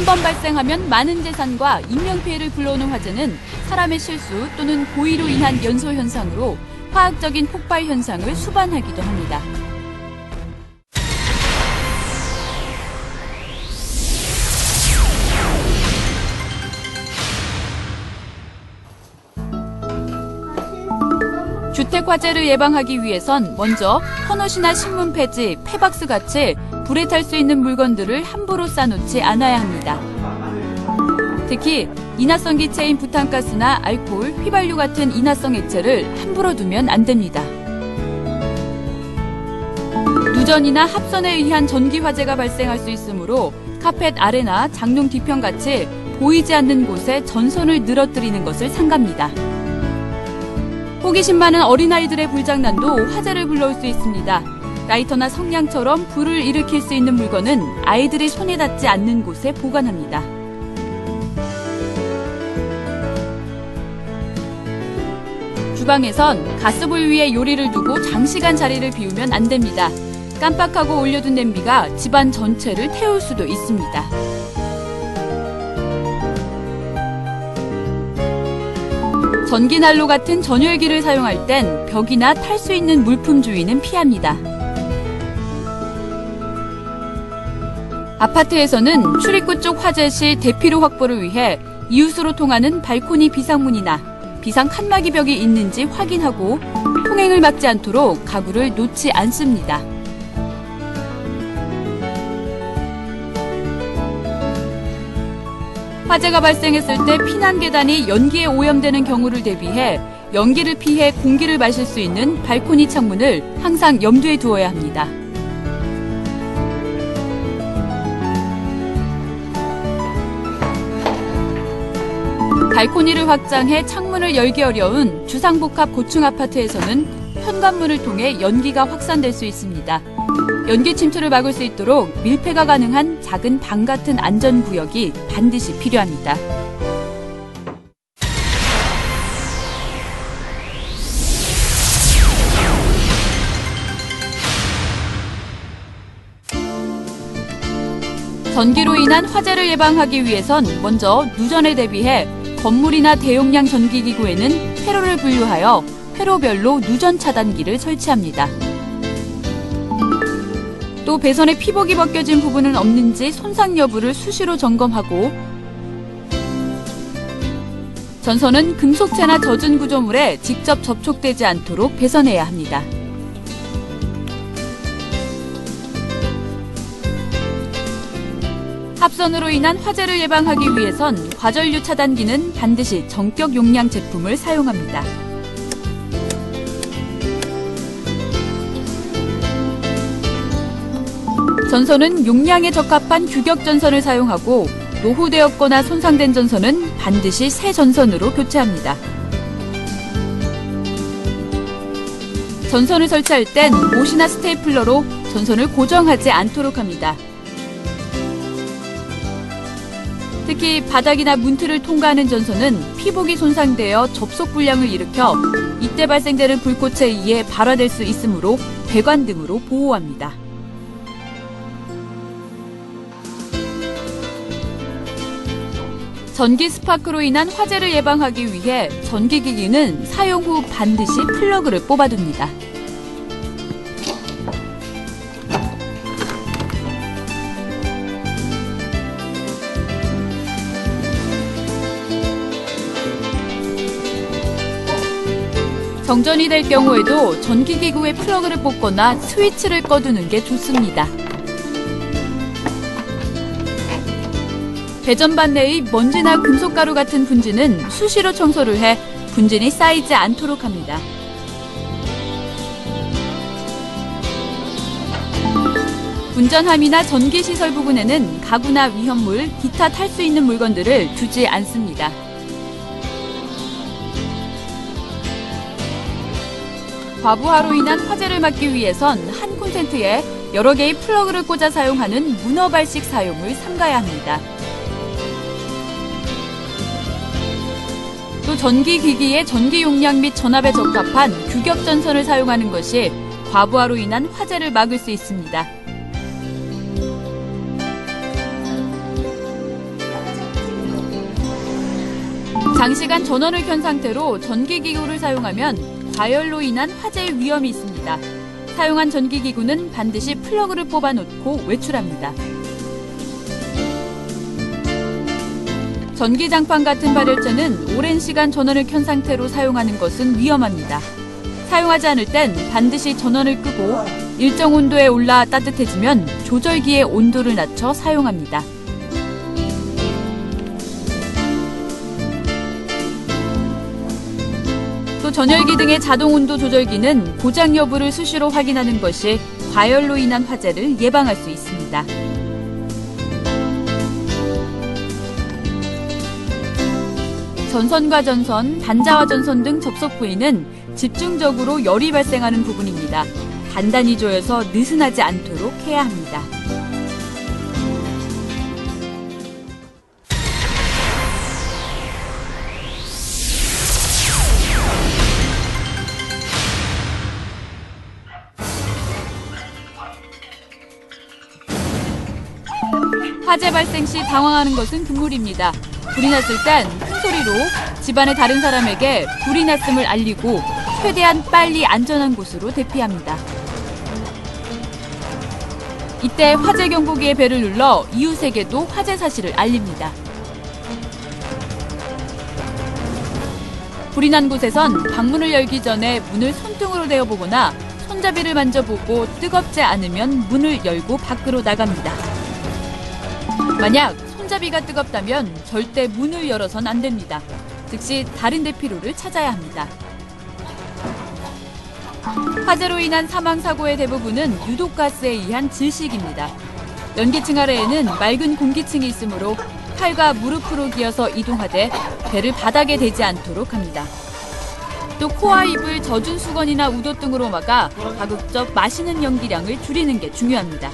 한 번 발생하면 많은 재산과 인명피해를 불러오는 화재는 사람의 실수 또는 고의로 인한 연소 현상으로 화학적인 폭발 현상을 수반하기도 합니다. 주택 화재를 예방하기 위해선 먼저 헌옷이나 신문 폐지, 폐박스 같이 불에 탈 수 있는 물건들을 함부로 쌓아놓지 않아야 합니다. 특히 인화성 기체인 부탄가스나 알코올, 휘발유 같은 인화성 액체를 함부로 두면 안 됩니다. 누전이나 합선에 의한 전기 화재가 발생할 수 있으므로 카펫 아래나 장롱 뒤편 같이 보이지 않는 곳에 전선을 늘어뜨리는 것을 삼갑니다. 호기심 많은 어린아이들의 불장난도 화재를 불러올 수 있습니다. 라이터나 성냥처럼 불을 일으킬 수 있는 물건은 아이들이 손에 닿지 않는 곳에 보관합니다. 주방에선 가스불 위에 요리를 두고 장시간 자리를 비우면 안 됩니다. 깜빡하고 올려둔 냄비가 집안 전체를 태울 수도 있습니다. 전기난로 같은 전열기를 사용할 땐 벽이나 탈 수 있는 물품 주위는 피합니다. 아파트에서는 출입구 쪽 화재 시 대피로 확보를 위해 이웃으로 통하는 발코니 비상문이나 비상 칸막이 벽이 있는지 확인하고 통행을 막지 않도록 가구를 놓지 않습니다. 화재가 발생했을 때 피난 계단이 연기에 오염되는 경우를 대비해 연기를 피해 공기를 마실 수 있는 발코니 창문을 항상 염두에 두어야 합니다. 발코니를 확장해 창문을 열기 어려운 주상복합 고층 아파트에서는 현관문을 통해 연기가 확산될 수 있습니다. 연기 침투를 막을 수 있도록 밀폐가 가능한 작은 방 같은 안전구역이 반드시 필요합니다. 전기로 인한 화재를 예방하기 위해선 먼저 누전에 대비해 건물이나 대용량 전기기구에는 회로를 분류하여 회로별로 누전 차단기를 설치합니다. 또 배선에 피복이 벗겨진 부분은 없는지 손상 여부를 수시로 점검하고 전선은 금속체나 젖은 구조물에 직접 접촉되지 않도록 배선해야 합니다. 합선으로 인한 화재를 예방하기 위해선 과전류 차단기는 반드시 정격 용량 제품을 사용합니다. 전선은 용량에 적합한 규격 전선을 사용하고 노후되었거나 손상된 전선은 반드시 새 전선으로 교체합니다. 전선을 설치할 땐 못이나 스테이플러로 전선을 고정하지 않도록 합니다. 특히 바닥이나 문틀을 통과하는 전선은 피복이 손상되어 접속 불량을 일으켜 이때 발생되는 불꽃에 의해 발화될 수 있으므로 배관 등으로 보호합니다. 전기 스파크로 인한 화재를 예방하기 위해 전기기기는 사용 후 반드시 플러그를 뽑아둡니다. 정전이 될 경우에도 전기기구의 플러그를 뽑거나 스위치를 꺼두는 게 좋습니다. 배전반 내의 먼지나 금속가루 같은 분진은 수시로 청소를 해 분진이 쌓이지 않도록 합니다. 운전함이나 전기시설 부근에는 가구나 위험물, 기타 탈 수 있는 물건들을 두지 않습니다. 과부하로 인한 화재를 막기 위해선 한 콘센트에 여러 개의 플러그를 꽂아 사용하는 문어발식 사용을 삼가야 합니다. 또 전기기기의 전기 용량 및 전압에 적합한 규격 전선을 사용하는 것이 과부하로 인한 화재를 막을 수 있습니다. 장시간 전원을 켠 상태로 전기기구를 사용하면 과열로 인한 화재의 위험이 있습니다. 사용한 전기기구는 반드시 플러그를 뽑아놓고 외출합니다. 전기장판 같은 발열체는 오랜 시간 전원을 켠 상태로 사용하는 것은 위험합니다. 사용하지 않을 땐 반드시 전원을 끄고 일정 온도에 올라 따뜻해지면 조절기의 온도를 낮춰 사용합니다. 또 전열기 등의 자동 온도 조절기는 고장 여부를 수시로 확인하는 것이 과열로 인한 화재를 예방할 수 있습니다. 전선과 전선, 단자와 전선 등 접속 부위는 집중적으로 열이 발생하는 부분입니다. 단단히 조여서 느슨하지 않도록 해야 합니다. 화재 발생 시 당황하는 것은 금물입니다. 불이 났을 땐 큰 소리로 집안의 다른 사람에게 불이 났음을 알리고 최대한 빨리 안전한 곳으로 대피합니다. 이때 화재 경보기의 벨을 눌러 이웃에게도 화재 사실을 알립니다. 불이 난 곳에선 방문을 열기 전에 문을 손등으로 대어보거나 손잡이를 만져보고 뜨겁지 않으면 문을 열고 밖으로 나갑니다. 만약 손잡이가 뜨겁다면 절대 문을 열어선 안 됩니다. 즉시 다른 대피로를 찾아야 합니다. 화재로 인한 사망사고의 대부분은 유독가스에 의한 질식입니다. 연기층 아래에는 맑은 공기층이 있으므로 팔과 무릎으로 기어서 이동하되 배를 바닥에 대지 않도록 합니다. 또 코와 입을 젖은 수건이나 우도 등으로 막아 가급적 마시는 연기량을 줄이는 게 중요합니다.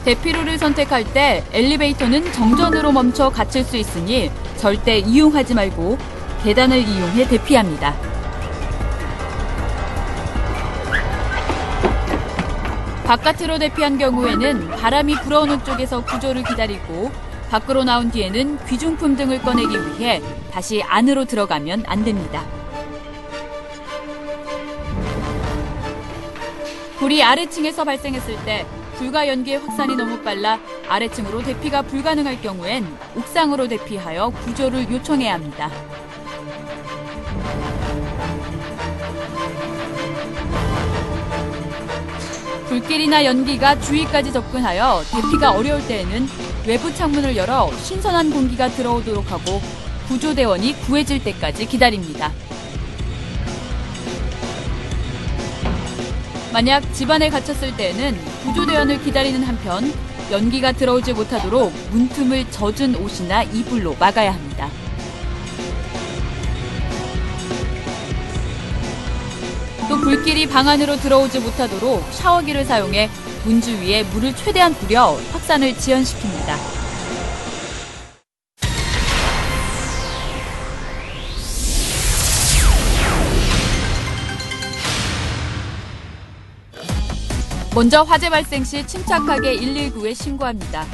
대피로를 선택할 때 엘리베이터는 정전으로 멈춰 갇힐 수 있으니 절대 이용하지 말고 계단을 이용해 대피합니다. 바깥으로 대피한 경우에는 바람이 불어오는 쪽에서 구조를 기다리고 밖으로 나온 뒤에는 귀중품 등을 꺼내기 위해 다시 안으로 들어가면 안 됩니다. 불이 아래층에서 발생했을 때 불과 연기의 확산이 너무 빨라 아래층으로 대피가 불가능할 경우엔 옥상으로 대피하여 구조를 요청해야 합니다. 불길이나 연기가 주위까지 접근하여 대피가 어려울 때에는 외부 창문을 열어 신선한 공기가 들어오도록 하고 구조대원이 구해질 때까지 기다립니다. 만약 집안에 갇혔을 때에는 구조대원을 기다리는 한편 연기가 들어오지 못하도록 문틈을 젖은 옷이나 이불로 막아야 합니다. 또 불길이 방 안으로 들어오지 못하도록 샤워기를 사용해 문 주위에 물을 최대한 뿌려 확산을 지연시킵니다. 먼저 화재 발생 시 침착하게 119에 신고합니다.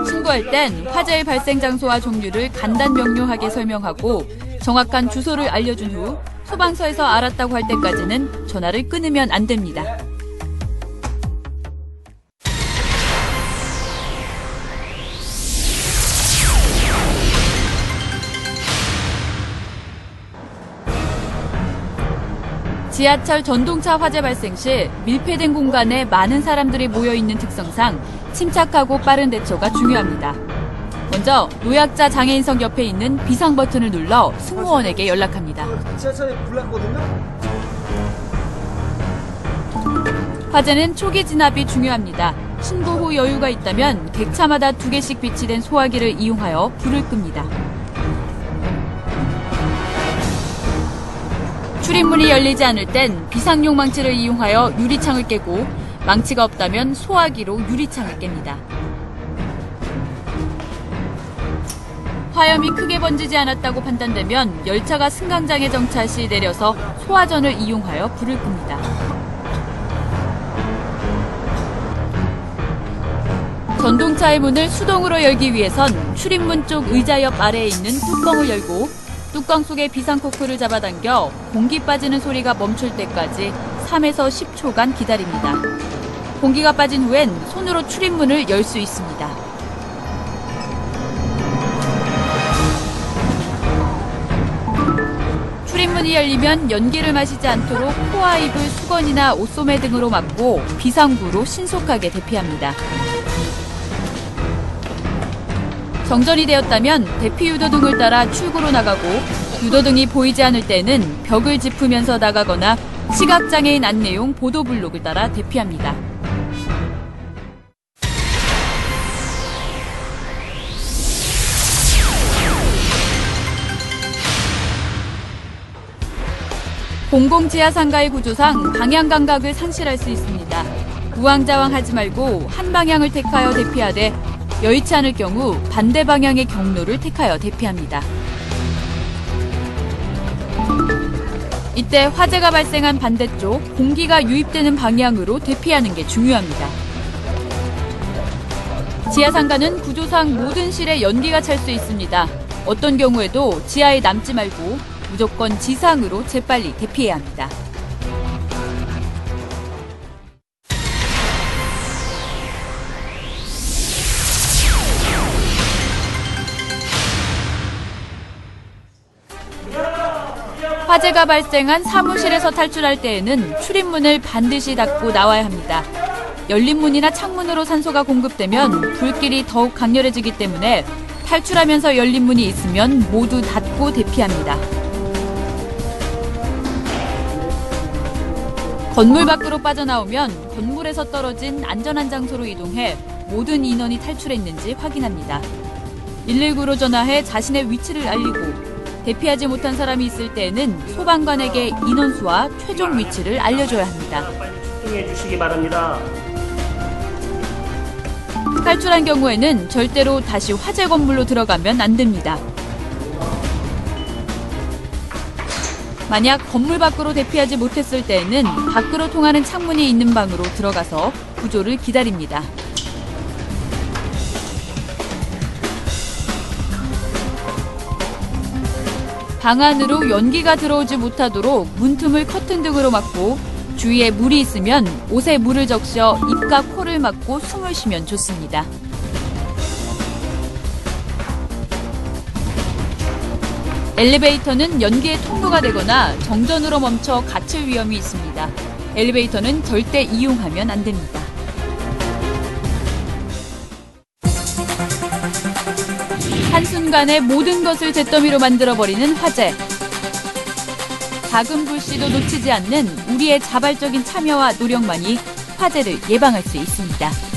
신고할 땐 화재의 발생 장소와 종류를 간단 명료하게 설명하고 정확한 주소를 알려준 후 소방서에서 알았다고 할 때까지는 전화를 끊으면 안 됩니다. 지하철 전동차 화재 발생 시 밀폐된 공간에 많은 사람들이 모여있는 특성상 침착하고 빠른 대처가 중요합니다. 먼저 노약자 장애인석 옆에 있는 비상 버튼을 눌러 승무원에게 연락합니다. 지하철에 불 났거든요? 화재는 초기 진압이 중요합니다. 신고 후 여유가 있다면 객차마다 2개씩 비치된 소화기를 이용하여 불을 끕니다. 출입문이 열리지 않을 땐 비상용 망치를 이용하여 유리창을 깨고 망치가 없다면 소화기로 유리창을 깹니다. 화염이 크게 번지지 않았다고 판단되면 열차가 승강장에 정차 시 내려서 소화전을 이용하여 불을 끕니다. 전동차의 문을 수동으로 열기 위해선 출입문 쪽 의자 옆 아래에 있는 뚜껑을 열고 뚜껑 속에 비상코크를 잡아당겨 공기 빠지는 소리가 멈출 때까지 3에서 10초간 기다립니다. 공기가 빠진 후엔 손으로 출입문을 열 수 있습니다. 출입문이 열리면 연기를 마시지 않도록 코와 입을 수건이나 옷소매 등으로 막고 비상구로 신속하게 대피합니다. 정전이 되었다면 대피 유도등을 따라 출구로 나가고 유도등이 보이지 않을 때는 벽을 짚으면서 나가거나 시각장애인 안내용 보도블록을 따라 대피합니다. 공공지하상가의 구조상 방향 감각을 상실할 수 있습니다. 우왕좌왕하지 말고 한 방향을 택하여 대피하되 여의치 않을 경우 반대 방향의 경로를 택하여 대피합니다. 이때 화재가 발생한 반대쪽 공기가 유입되는 방향으로 대피하는 게 중요합니다. 지하상가는 구조상 모든 실에 연기가 찰 수 있습니다. 어떤 경우에도 지하에 남지 말고 무조건 지상으로 재빨리 대피해야 합니다. 화재가 발생한 사무실에서 탈출할 때에는 출입문을 반드시 닫고 나와야 합니다. 열린 문이나 창문으로 산소가 공급되면 불길이 더욱 강렬해지기 때문에 탈출하면서 열린 문이 있으면 모두 닫고 대피합니다. 건물 밖으로 빠져나오면 건물에서 떨어진 안전한 장소로 이동해 모든 인원이 탈출했는지 확인합니다. 119로 전화해 자신의 위치를 알리고 대피하지 못한 사람이 있을 때에는 소방관에게 인원수와 최종 위치를 알려줘야 합니다. 빨리 출동해 주시기 바랍니다. 탈출한 경우에는 절대로 다시 화재 건물로 들어가면 안 됩니다. 만약 건물 밖으로 대피하지 못했을 때에는 밖으로 통하는 창문이 있는 방으로 들어가서 구조를 기다립니다. 방 안으로 연기가 들어오지 못하도록 문틈을 커튼 등으로 막고 주위에 물이 있으면 옷에 물을 적셔 입과 코를 막고 숨을 쉬면 좋습니다. 엘리베이터는 연기의 통로가 되거나 정전으로 멈춰 갇힐 위험이 있습니다. 엘리베이터는 절대 이용하면 안 됩니다. 한순간에 모든 것을 잿더미로 만들어버리는 화재. 작은 불씨도 놓치지 않는 우리의 자발적인 참여와 노력만이 화재를 예방할 수 있습니다.